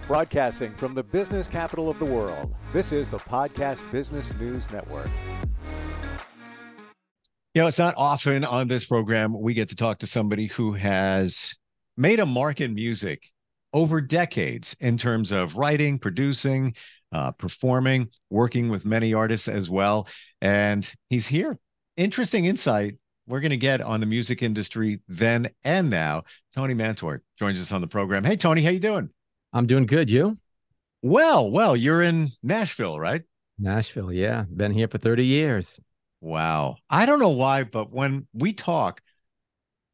Broadcasting from the business capital of the world, this is the Podcast Business News Network. You know, it's not often on this program we get to talk to somebody who has made a mark in music over decades in terms of writing, producing, performing, working with many artists as well. And he's here. Interesting insight we're going to get on the music industry then and now. Tony Mantor joins us on the program. Hey, Tony, how you doing? I'm doing good. You? Well, you're in Nashville, right? Nashville, yeah. Been here for 30 years. Wow. I don't know why, but when we talk,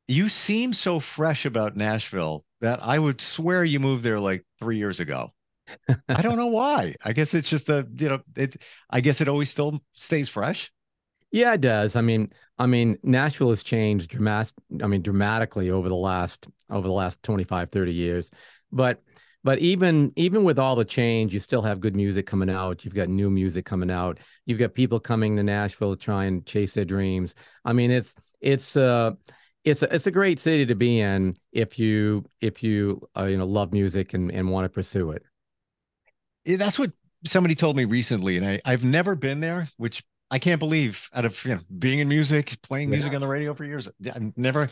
you seem so fresh about Nashville that I would swear you moved there like 3 years ago. I don't know why. I guess it's just I guess it always still stays fresh. Yeah, it does. I mean, Nashville has changed dramatically over the last 25, 30 years. But even with all the change, you still have good music coming out. You've got new music coming out. You've got people coming to Nashville to try and chase their dreams. I mean, it's a great city to be in if you love music and want to pursue it. Yeah, that's what somebody told me recently, and I've never been there, which I can't believe. Out of being in music, playing music on the radio for years, I've never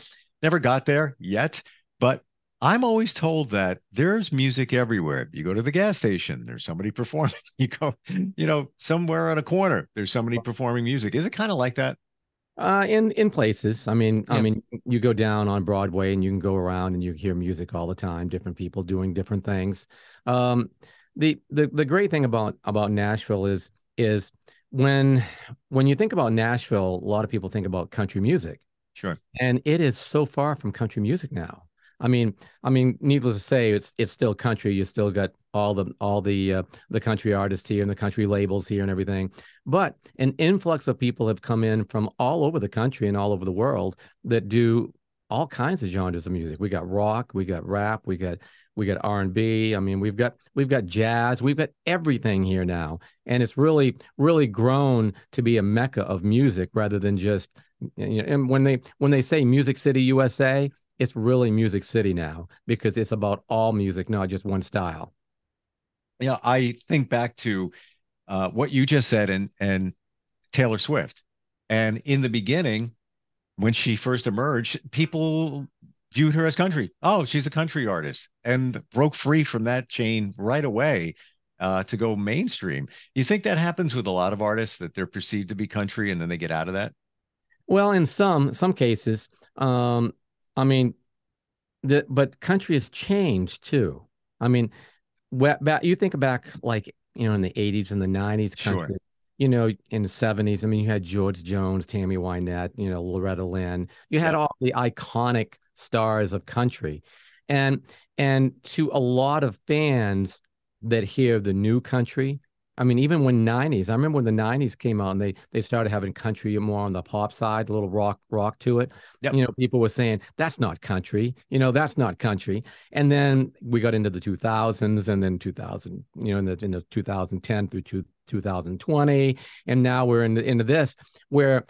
got there yet, but I'm always told that there's music everywhere. You go to the gas station, there's somebody performing. You go, somewhere on a corner, there's somebody performing music. Is it kind of like that? In places. I mean, you go down on Broadway and you can go around and you hear music all the time, different people doing different things. The great thing about Nashville is when you think about Nashville, a lot of people think about country music. Sure. And it is so far from country music now. I mean, needless to say, it's still country. You still got all the country artists here and the country labels here and everything. But an influx of people have come in from all over the country and all over the world that do all kinds of genres of music. We got rock, we got rap, we got R&B. I mean, we've got jazz, we've got everything here now, and it's really grown to be a mecca of music rather than just And when they say Music City, USA. It's really Music City now because it's about all music, not just one style. Yeah, I think back to what you just said and Taylor Swift. And in the beginning, when she first emerged, people viewed her as country. Oh, she's a country artist, and broke free from that chain right away to go mainstream. You think that happens with a lot of artists, that they're perceived to be country and then they get out of that? Well, in some cases, but country has changed too. I mean, you think back like, in the 80s and the 90s, country, sure. In the 70s, I mean, you had George Jones, Tammy Wynette, Loretta Lynn. You had all the iconic stars of country. And to a lot of fans that hear the new country, I mean, even when I remember when the 90s came out and they started having country more on the pop side, a little rock to it. Yep. People were saying, that's not country, that's not country. And then we got into the 2000s and then 2000, in the 2010 through 2020. And now we're into this where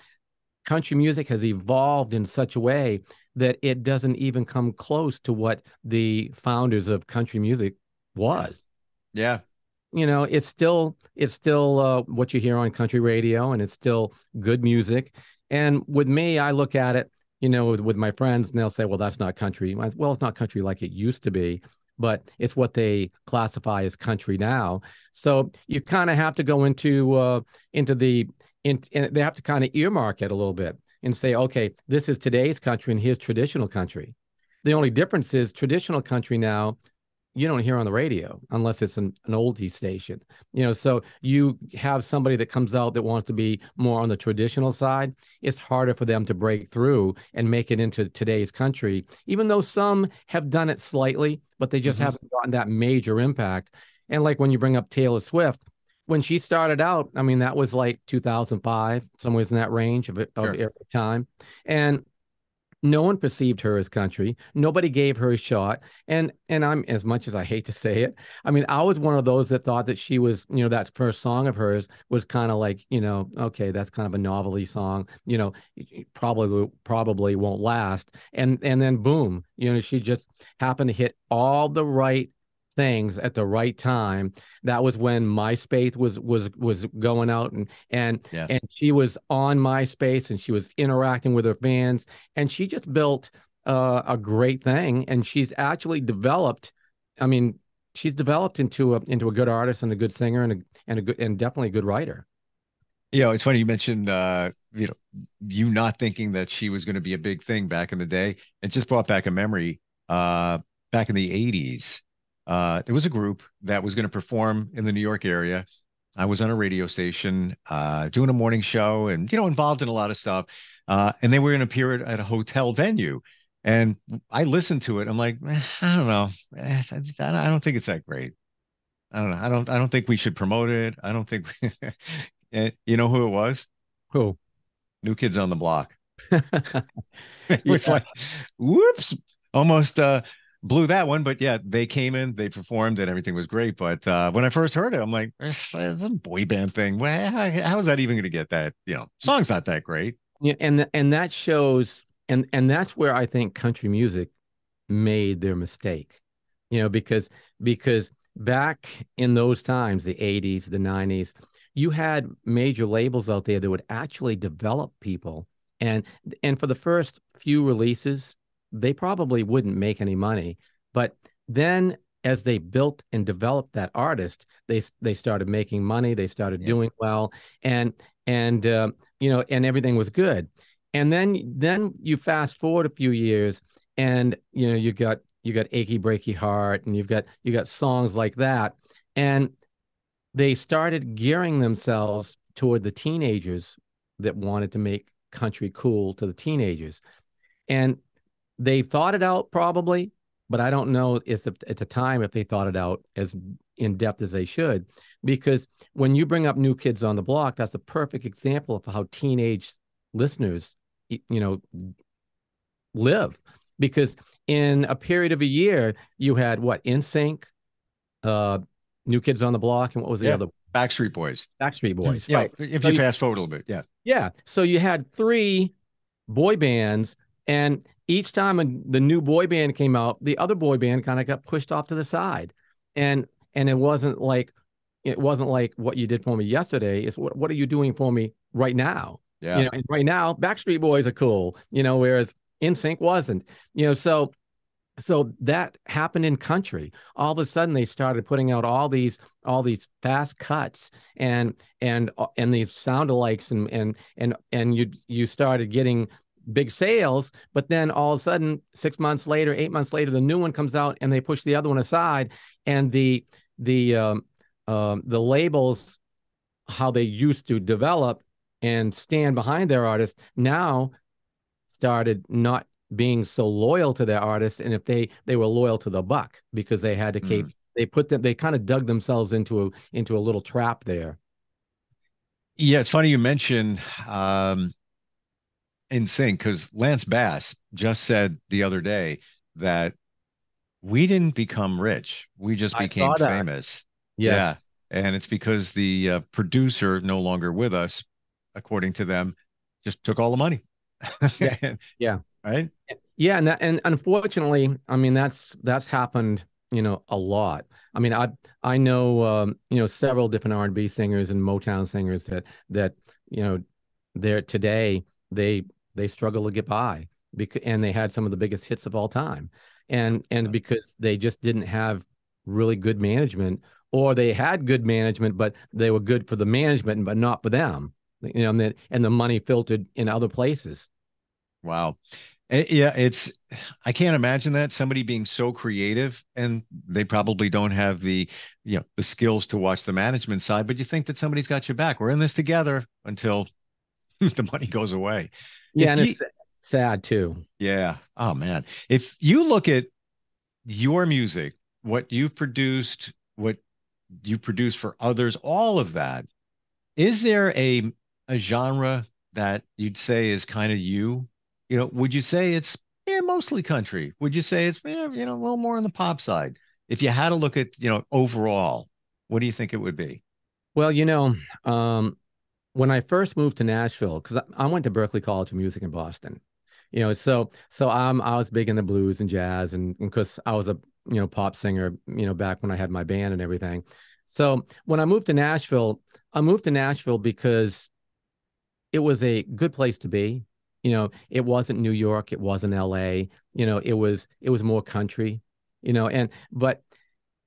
country music has evolved in such a way that it doesn't even come close to what the founders of country music was. Yeah. It's still what you hear on country radio, and it's still good music. And with me, I look at it, with my friends, and they'll say, well, that's not country. Well, it's not country like it used to be, but it's what they classify as country now. So you kind of have to go and they have to kind of earmark it a little bit and say, okay, this is today's country and here's traditional country. The only difference is traditional country now, you don't hear on the radio unless it's an oldie station, so you have somebody that comes out that wants to be more on the traditional side. It's harder for them to break through and make it into today's country, even though some have done it slightly, but they just haven't gotten that major impact. And like when you bring up Taylor Swift, when she started out, I mean, that was like 2005, somewhere in that range of every time. And no one perceived her as country. Nobody gave her a shot. And I'm, as much as I hate to say it, I mean, I was one of those that thought that she was, that first song of hers was kind of like, okay, that's kind of a novelty song, probably won't last. And then boom, she just happened to hit all the right things at the right time. That was when MySpace was going out, and Yeah. and she was on MySpace, and she was interacting with her fans, and she just built a great thing, and she's actually developed. I mean, she's developed into a good artist and a good singer and a good and definitely a good writer. It's funny you mentioned you not thinking that she was going to be a big thing back in the day. It just brought back a memory. Back in the 80s, there was a group that was going to perform in the New York area. I was on a radio station doing a morning show and involved in a lot of stuff. And they were going to appear at a hotel venue. And I listened to it. I'm like, I don't know. I don't think it's that great. I don't know. I don't think we should promote it. I don't think you know who it was? Who? New Kids on the Block. It Yeah. was like, whoops, almost blew that one. But yeah, they came in, they performed, and everything was great. But when I first heard it, I'm like, it's a boy band thing. Well, how is that even going to get that? Song's not that great. Yeah, and that shows, and that's where I think country music made their mistake. Because back in those times, the 80s, the 90s, you had major labels out there that would actually develop people. And for the first few releases, they probably wouldn't make any money. But then as they built and developed that artist, they started making money, they started doing well, and everything was good. And then you fast forward a few years, and you got Achy Breaky Heart, and you got songs like that. And they started gearing themselves toward the teenagers that wanted to make country cool to the teenagers. And they thought it out probably, but I don't know if at the time if they thought it out as in depth as they should. Because when you bring up New Kids on the Block, that's a perfect example of how teenage listeners, live. Because in a period of a year, you had what? NSYNC, New Kids on the Block, and what was the other? Backstreet Boys. Backstreet Boys, Yeah, right. if you fast forward a little bit, yeah. Yeah. So you had 3 boy bands, and each time the new boy band came out, the other boy band kind of got pushed off to the side. And it wasn't like what you did for me yesterday. It's what are you doing for me right now? Yeah. And right now, Backstreet Boys are cool, whereas NSYNC wasn't. So that happened in country. All of a sudden, they started putting out all these fast cuts and these sound-alikes, and you started getting big sales. But then all of a sudden, 6 months later, 8 months later, the new one comes out, and they push the other one aside. And the labels, how they used to develop and stand behind their artists, now started not being so loyal to their artists, and if they were loyal to the buck, because they had to keep they kind of dug themselves into a little trap there. Yeah, it's funny you mention NSYNC, because Lance Bass just said the other day that we didn't become rich, we just became famous. Yes. Yeah, and it's because the producer, no longer with us, according to them, just took all the money. Yeah. Right. Yeah. And unfortunately, I mean, that's happened, a lot. I mean, I know, several different R&B singers and Motown singers that they're today, they struggle to get by and they had some of the biggest hits of all time. And because they just didn't have really good management, or they had good management, but they were good for the management, but not for them, and the money filtered in other places. Wow. Yeah, I can't imagine that, somebody being so creative, and they probably don't have the skills to watch the management side, but you think that somebody's got your back. We're in this together until the money goes away. Yeah. And it's sad too. Yeah. Oh man. If you look at your music, what you've produced, what you produce for others, all of that, is there a genre that you'd say is kind of you? Would you say it's mostly country? Would you say it's a little more on the pop side? If you had to look at overall, what do you think it would be? Well, when I first moved to Nashville, because I went to Berklee College of Music in Boston, so I was big in the blues and jazz, and because I was pop singer, back when I had my band and everything. So when I moved to Nashville, because it was a good place to be. It wasn't New York, it wasn't LA. It was more country. But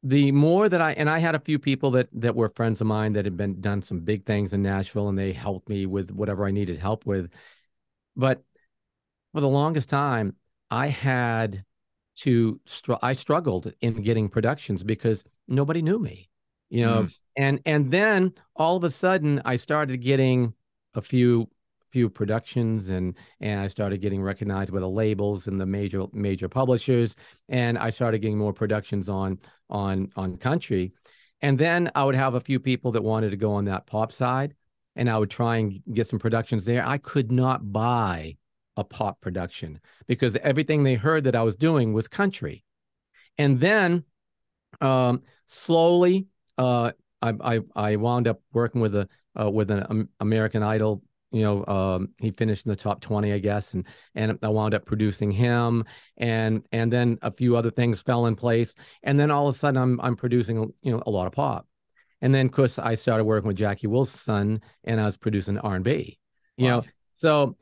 the more that I had a few people that were friends of mine that had done some big things in Nashville, and they helped me with whatever I needed help with. But for the longest time, I struggled in getting productions because nobody knew me, and then all of a sudden I started getting a few productions, and I started getting recognized by the labels and the major publishers, and I started getting more productions on country. And then I would have a few people that wanted to go on that pop side, and I would try and get some productions there. I could not buy a pop production because everything they heard that I was doing was country. And then slowly I wound up working with an American Idol. He finished in the top 20, I guess, and I wound up producing him, and then a few other things fell in place, and then all of a sudden I'm producing a lot of pop. And then of course I started working with Jackie Wilson, and I was producing R&B. Wow. So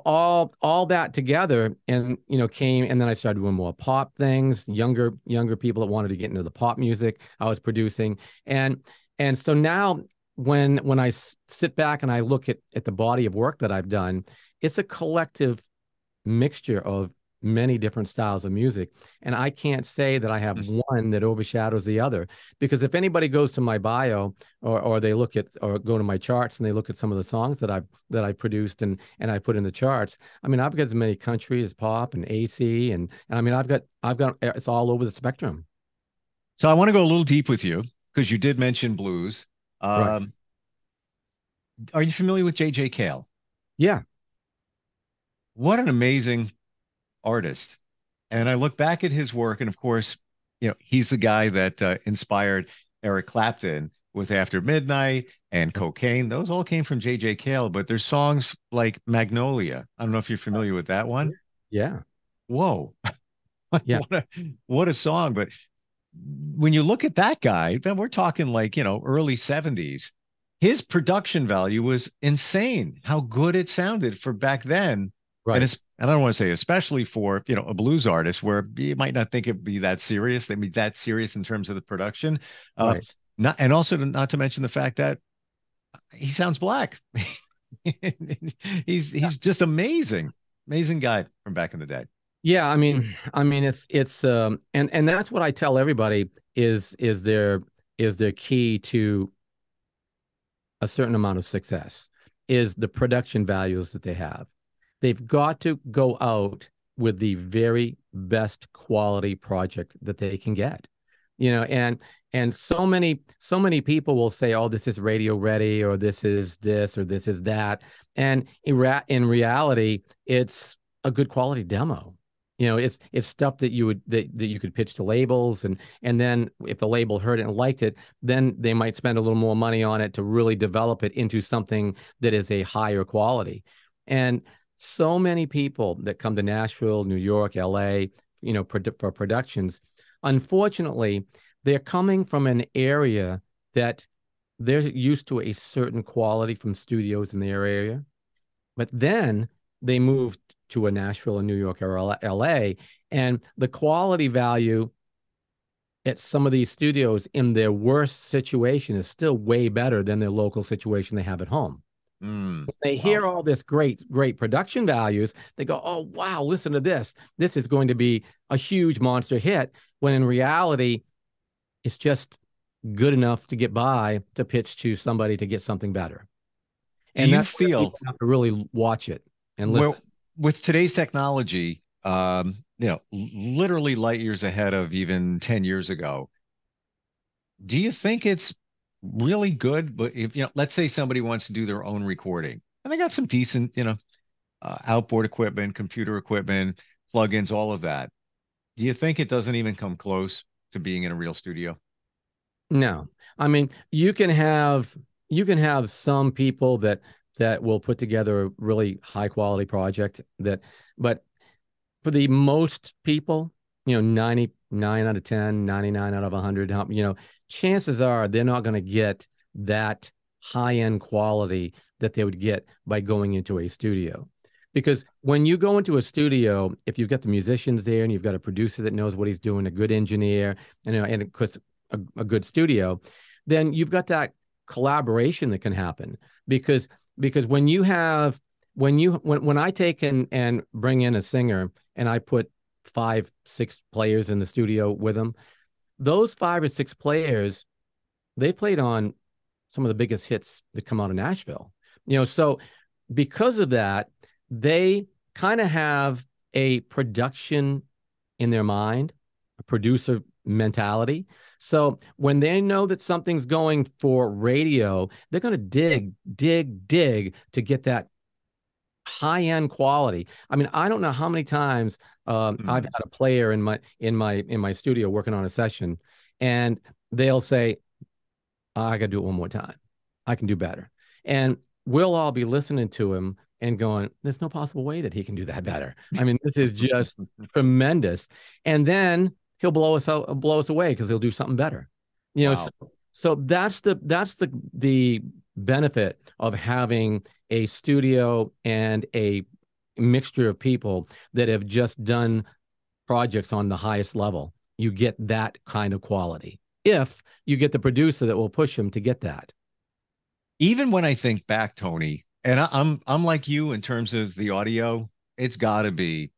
all that together, and came, and then I started doing more pop things. Younger people that wanted to get into the pop music, I was producing, and so now when I sit back and I look at the body of work that I've done, it's a collective mixture of many different styles of music. And I can't say that I have one that overshadows the other, because if anybody goes to my bio or they look at, or go to my charts and they look at some of the songs that I produced and I put in the charts, I mean, I've got as many country as pop and AC, and I mean, I've got it's all over the spectrum. So I want to go a little deep with you because you did mention blues. Right. Are you familiar with J.J. Cale? Yeah. What an amazing artist. And I look back at his work, and of course, he's the guy that inspired Eric Clapton with After Midnight and Cocaine. Those all came from J.J. Cale, but there's songs like Magnolia. I don't know if you're familiar with that one. Yeah. Whoa. Yeah. What a song. But when you look at that guy, then we're talking like, early 70s. His production value was insane, how good it sounded for back then. Right. And I don't want to say especially for, a blues artist where you might not think it'd be that serious. They'd be that serious in terms of the production. Right. And also not to mention the fact that he sounds black. He's just amazing guy from back in the day. Yeah, I mean, it's and that's what I tell everybody is their key to a certain amount of success is the production values that they have. They've got to go out with the very best quality project that they can get. And so many people will say, "Oh, this is radio ready," or "This is this," or "This is that." And in reality, it's a good quality demo. It's stuff that you could pitch to labels, and then if the label heard it and liked it, then they might spend a little more money on it to really develop it into something that is a higher quality. And so many people that come to Nashville, New York, LA, for productions, unfortunately, they're coming from an area that they're used to a certain quality from studios in their area, but then they move to a Nashville, or New York, or LA, and the quality value at some of these studios in their worst situation is still way better than their local situation they have at home. They hear all this great production values. They go, "Oh, wow, listen to this. This is going to be a huge monster hit," when in reality, it's just good enough to get by to pitch to somebody to get something better. And Do you that's where feel people have to really watch it and listen. well, with today's technology, literally light years ahead of even 10 years ago, do you think it's really good? But if, let's say somebody wants to do their own recording and they got some decent, outboard equipment, computer equipment, plugins, all of that. Do you think it doesn't even come close to being in a real studio? No, I mean, you can have some people that will put together a really high quality project but for the most people, 90 9 out of 10, 99 out of 100, chances are they're not going to get that high-end quality that they would get by going into a studio. Because when you go into a studio, if you've got the musicians there and you've got a producer that knows what he's doing, a good engineer, and of course a good studio, then you've got that collaboration that can happen. Because when I take and bring in a singer and I put 5, 6 players in the studio with them, those 5 or 6 players, they played on some of the biggest hits that come out of Nashville. So because of that, they kind of have a production in their mind, a producer mentality. So when they know that something's going for radio, they're going to dig to get that high-end quality. I mean, I don't know how many times I've had a player in my studio working on a session, and they'll say, I got to do it one more time. I can do better. And we'll all be listening to him and going, there's no possible way that he can do that better. I mean, this is just tremendous. And then he'll blow us away because he'll do something better. Wow. So that's the benefit of having a studio and a mixture of people that have just done projects on the highest level. You get that kind of quality if you get the producer that will push him to get that. Even when I think back, Tony, and I'm like you in terms of the audio, it's got to be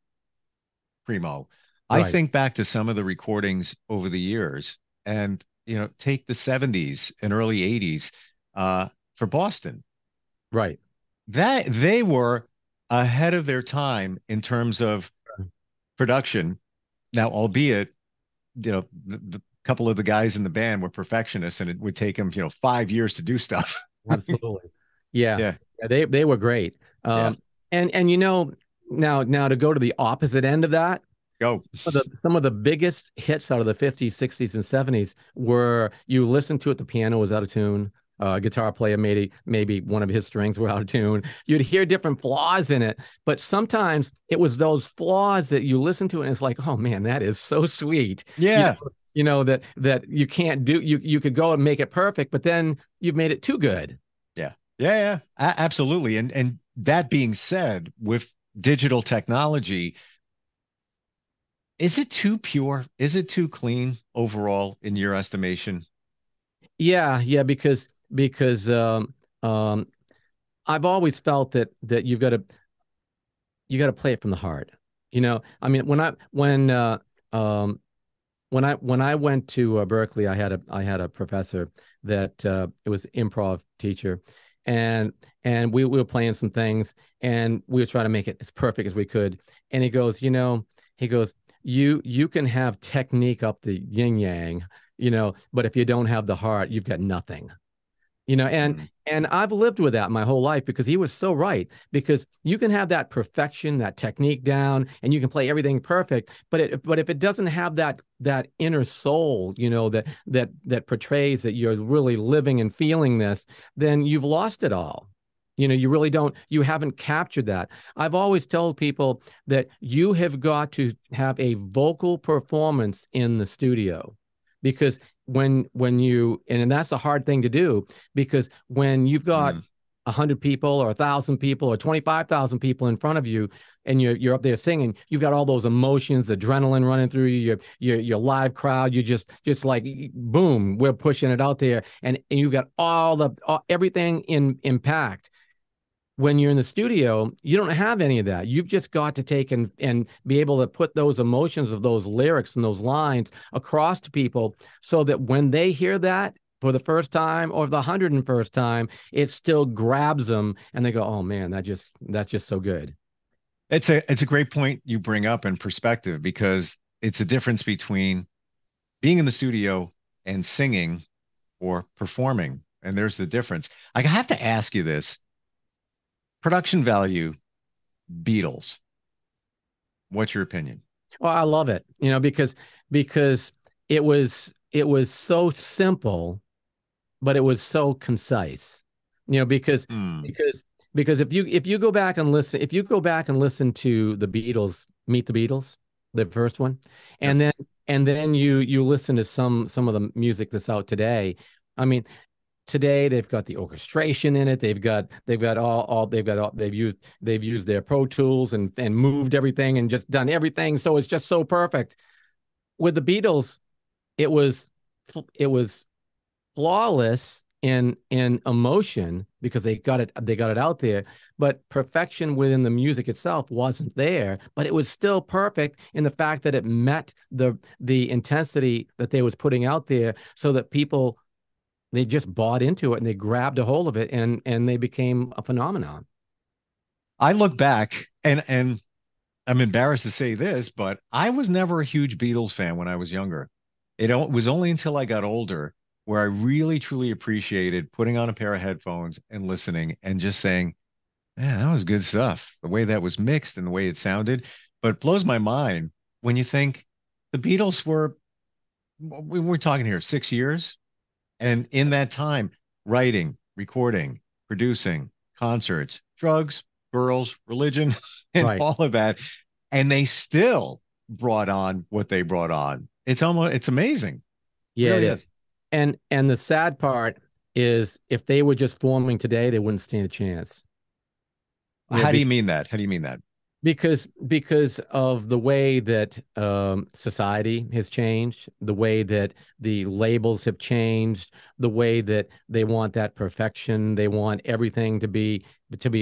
primo. Right. I think back to some of the recordings over the years, and take the 70s and early 80s for Boston. Right. That they were ahead of their time in terms of production. Now, albeit, the couple of the guys in the band were perfectionists, and it would take them, 5 years to do stuff. Absolutely. Yeah. Yeah. They were great. And now to go to the opposite end of that, Go. Some of the biggest hits out of the 50s, 60s, and 70s were, you listen to it, the piano was out of tune. Guitar player maybe one of his strings were out of tune. You'd hear different flaws in it, but sometimes it was those flaws that you listen to and it's like, oh man, that is so sweet. Yeah. That you can't do. You could go and make it perfect, but then you've made it too good. Yeah. Absolutely. And that being said, with digital technology, is it too pure? Is it too clean overall in your estimation? Yeah, because I've always felt that you got to play it from the heart. I mean, when I went to Berkeley, I had a professor that it was improv teacher, and we were playing some things, and we were trying to make it as perfect as we could. And he goes, you can have technique up the yin yang, but if you don't have the heart, you've got nothing. And I've lived with that my whole life, because he was so right. Because you can have that perfection, that technique down, and you can play everything perfect, but if it doesn't have that inner soul, that portrays that you're really living and feeling this, then you've lost it all. You really don't, you haven't captured that. I've always told people that you have got to have a vocal performance in the studio, because when you, and that's a hard thing to do, because when you've got 100 people or 1,000 people or 25,000 people in front of you, and you're up there singing, you've got all those emotions, adrenaline running through you, your live crowd, you just like, boom, we're pushing it out there, and you've got everything in packed. When you're in the studio, you don't have any of that. You've just got to take and be able to put those emotions of those lyrics and those lines across to people, so that when they hear that for the first time or the 101st time, it still grabs them and they go, oh man, that's just so good. It's a great point you bring up in perspective, because it's a difference between being in the studio and singing or performing. And there's the difference. I have to ask you this. Production value, Beatles. What's your opinion? Well, I love it, because it was so simple, but it was so concise, because if you go back and listen, to the Beatles, Meet the Beatles, the first one, and and then you listen to some of the music that's out today. I mean, today they've got the orchestration in it. They've used their Pro Tools and moved everything and just done everything. So it's just so perfect. With the Beatles, it was flawless in emotion because they got it out there, but perfection within the music itself wasn't there. But it was still perfect in the fact that it met the intensity that they was putting out there, so that people, they just bought into it and they grabbed a hold of it, and they became a phenomenon. I look back and I'm embarrassed to say this, but I was never a huge Beatles fan when I was younger. It was only until I got older where I really truly appreciated putting on a pair of headphones and listening and just saying, man, that was good stuff. The way that was mixed and the way it sounded. But it blows my mind when you think the Beatles we're talking here 6 years. And in that time, writing, recording, producing, concerts, drugs, girls, religion, and Right. all of that. And they still brought on what they brought on. It's amazing. Yeah, Really it is. And the sad part is, if they were just forming today, they wouldn't stand a chance. How do you mean that? How do you mean that? Because of the way that society has changed, the way that the labels have changed, the way that they want that perfection. They want everything to be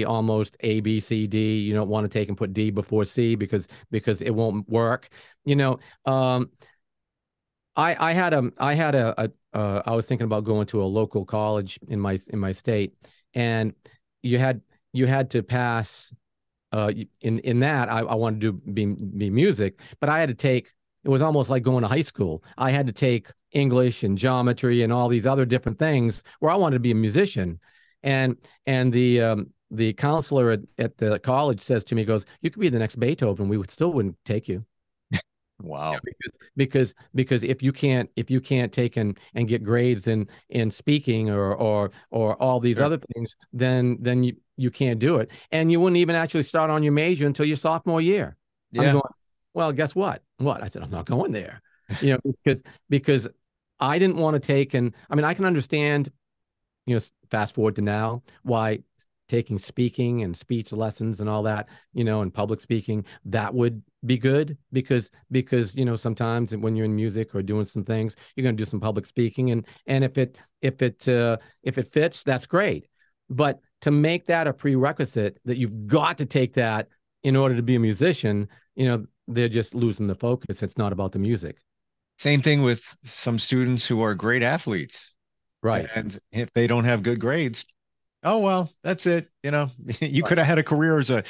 almost A, B, C, D. You don't want to take and put D before C because it won't work. You know, I was thinking about going to a local college in my state, and you had to pass. In that, I wanted to be music, but I had to take. It was almost like going to high school. I had to take English and geometry and all these other different things where I wanted to be a musician, and the counselor at the college says to me, he goes, "You could be the next Beethoven. We still wouldn't take you." Wow. Yeah, because if you can't take and get grades in speaking or all these Sure. other things, then you can't do it, and you wouldn't even actually start on your major until your sophomore year. I'm Yeah. going, well, guess what? I said, I'm not going there, because I didn't want to take, and I mean, I can understand, fast forward to now, why taking speaking and speech lessons and all that, and public speaking, that would be good, because sometimes when you're in music or doing some things, you're going to do some public speaking, and if it fits, that's great. But to make that a prerequisite that you've got to take that in order to be a musician, they're just losing the focus. It's not about the music. Same thing with some students who are great athletes. Right. And if they don't have good grades, oh, well, that's it. You could have had a career as an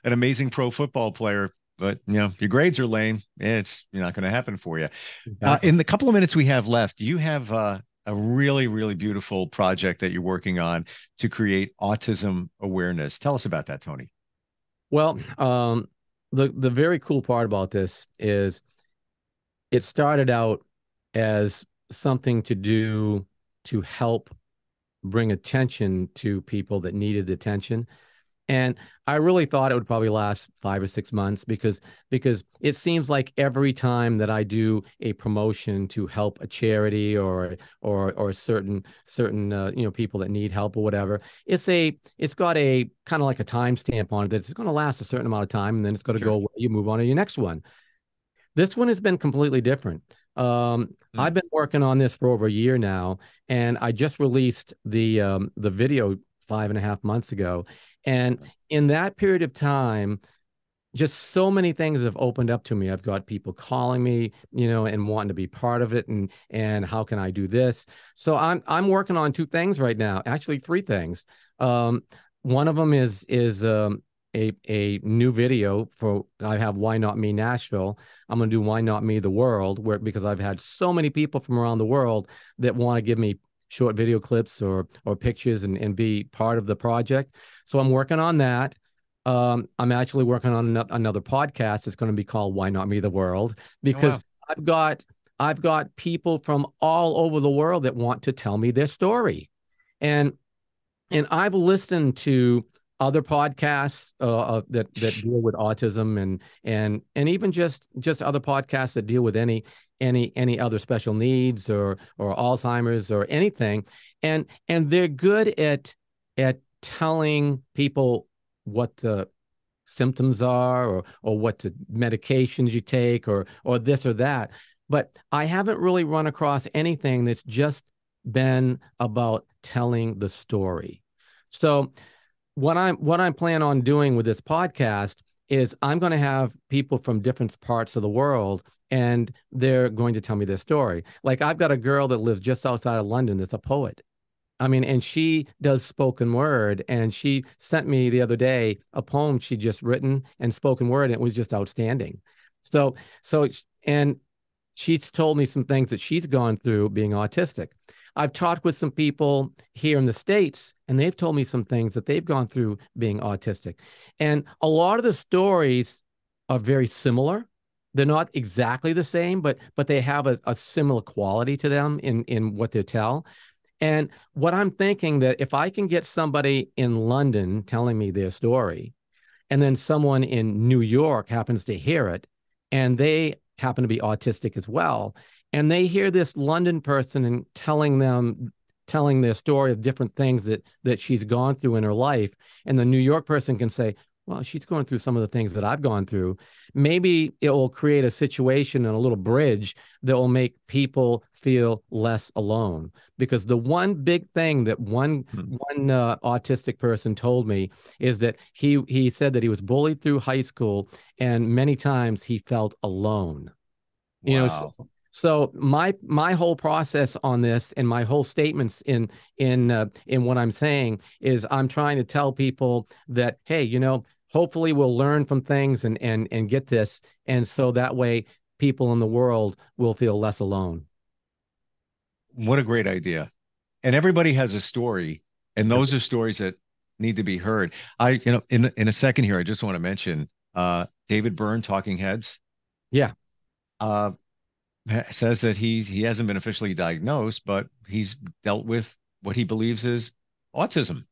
amazing pro football player, but, your grades are lame. It's not going to happen for you. Exactly. In the couple of minutes we have left, you have a really, really beautiful project that you're working on to create autism awareness. Tell us about that, Tony. Well, the very cool part about this is it started out as something to do to help bring attention to people that needed attention. And I really thought it would probably last 5 or 6 months, because it seems like every time that I do a promotion to help a charity or certain people that need help or whatever, it's got a kind of like a time stamp on it that it's going to last a certain amount of time, and then it's going to Sure. go away. You move on to your next one. This one has been completely different. I've been working on this for over a year now, and I just released the video 5.5 months ago. And in that period of time, just so many things have opened up to me. I've got people calling me, and wanting to be part of it, and how can I do this? So I'm working on 2 things right now, actually 3 things. One of them is a new video for, I have Why Not Me Nashville. I'm going to do Why Not Me the World, because I've had so many people from around the world that want to give me short video clips or pictures and be part of the project. So I'm working on that. I'm actually working on another podcast. It's going to be called Why Not Me the World, because I've got people from all over the world that want to tell me their story. And I've listened to other podcasts that deal with autism, and even just other podcasts that deal with any other special needs or Alzheimer's or anything, and they're good at telling people what the symptoms are, or what the medications you take, or this or that. But I haven't really run across anything that's just been about telling the story. So what I'm planning on doing with this podcast is I'm going to have people from different parts of the world, and they're going to tell me their story. Like, I've got a girl that lives just outside of London that's a poet. I mean, and she does spoken word, and she sent me the other day a poem she'd just written and spoken word, and it was just outstanding. So, and she's told me some things that she's gone through being autistic. I've talked with some people here in the States, and they've told me some things that they've gone through being autistic. And a lot of the stories are very similar. They're not exactly the same, but they have a similar quality to them in what they tell. And what I'm thinking, that if I can get somebody in London telling me their story, and then someone in New York happens to hear it, and they happen to be autistic as well, and they hear this London person and telling their story of different things that she's gone through in her life, and the New York person can say, well, she's going through some of the things that I've gone through. Maybe it will create a situation and a little bridge that will make people feel less alone. Because the one big thing that one autistic person told me is that he said that he was bullied through high school, and many times he felt alone. Wow. You know, so my whole process on this, and my whole statements in what I'm saying, is I'm trying to tell people that, hey, you know, hopefully we'll learn from things and get this, and so that way people in the world will feel less alone. What a great idea. And everybody has a story, and those are stories that need to be heard. In a second here, I just want to mention David Byrne, Talking Heads. Yeah. Says that he hasn't been officially diagnosed, but he's dealt with what he believes is autism,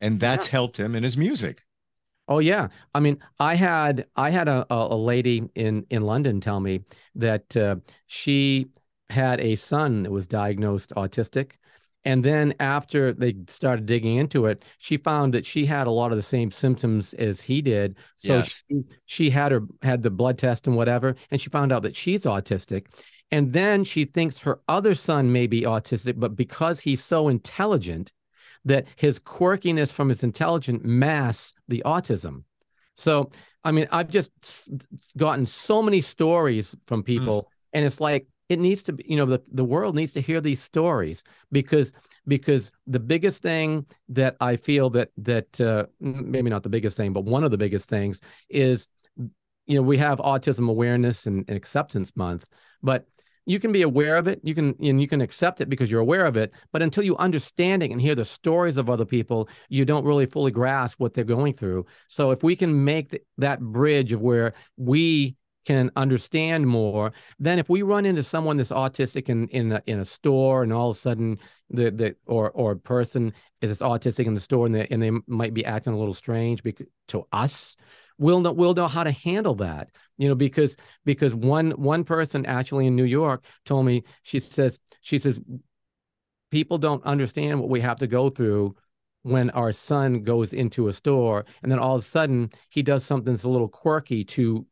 and that's helped him in his music. Oh yeah. I mean, I had a lady in London tell me that she had a son that was diagnosed autistic. And then after they started digging into it, she found that she had a lot of the same symptoms as he did. So Yes. she had the blood test and whatever, and she found out that she's autistic. And then she thinks her other son may be autistic, but because he's so intelligent, that his quirkiness from his intelligence masks the autism. So, I mean, I've just gotten so many stories from people, and it's like, it needs to be, you know, the world needs to hear these stories, because the biggest thing that I feel that maybe not the biggest thing, but one of the biggest things is, you know, we have Autism Awareness and Acceptance Month, but you can be aware of it, you can accept it because you're aware of it, but until you understand it and hear the stories of other people, you don't really fully grasp what they're going through. So if we can make that bridge of where we can understand more, then if we run into someone that's autistic in a store, and all of a sudden or a person is autistic in the store, and they might be acting a little strange to us, we'll know how to handle that, you know, because one person actually in New York told me, she says people don't understand what we have to go through when our son goes into a store, and then all of a sudden he does something that's a little quirky to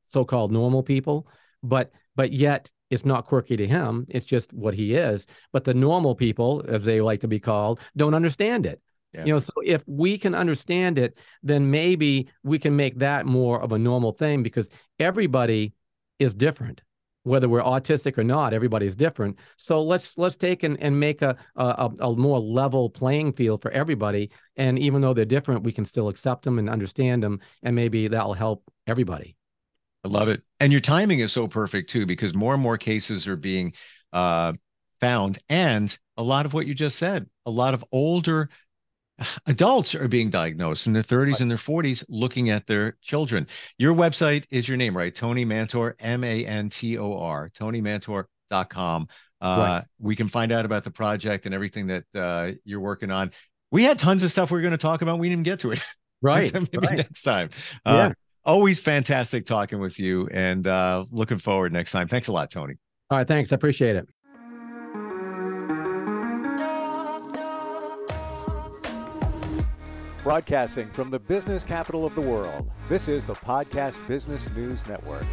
so-called normal people, but yet it's not quirky to him. It's just what he is. But the normal people, as they like to be called, don't understand it. Yeah. You know, so if we can understand it, then maybe we can make that more of a normal thing, because everybody is different. Whether we're autistic or not, everybody is different. So let's take and make a more level playing field for everybody. And even though they're different, we can still accept them and understand them, and maybe that'll help everybody. I love it. And your timing is so perfect too, because more and more cases are being found. And a lot of what you just said, a lot of older adults are being diagnosed in their 30s and their 40s, looking at their children. Your website is your name, right? Tony Mantor, Mantor, TonyMantor.com. We can find out about the project and everything that you're working on. We had tons of stuff we were going to talk about. We didn't even get to it. Right. So maybe next time. Yeah. Always fantastic talking with you, and looking forward next time. Thanks a lot, Tony. All right. Thanks. I appreciate it. Broadcasting from the business capital of the world, this is the Podcast Business News Network.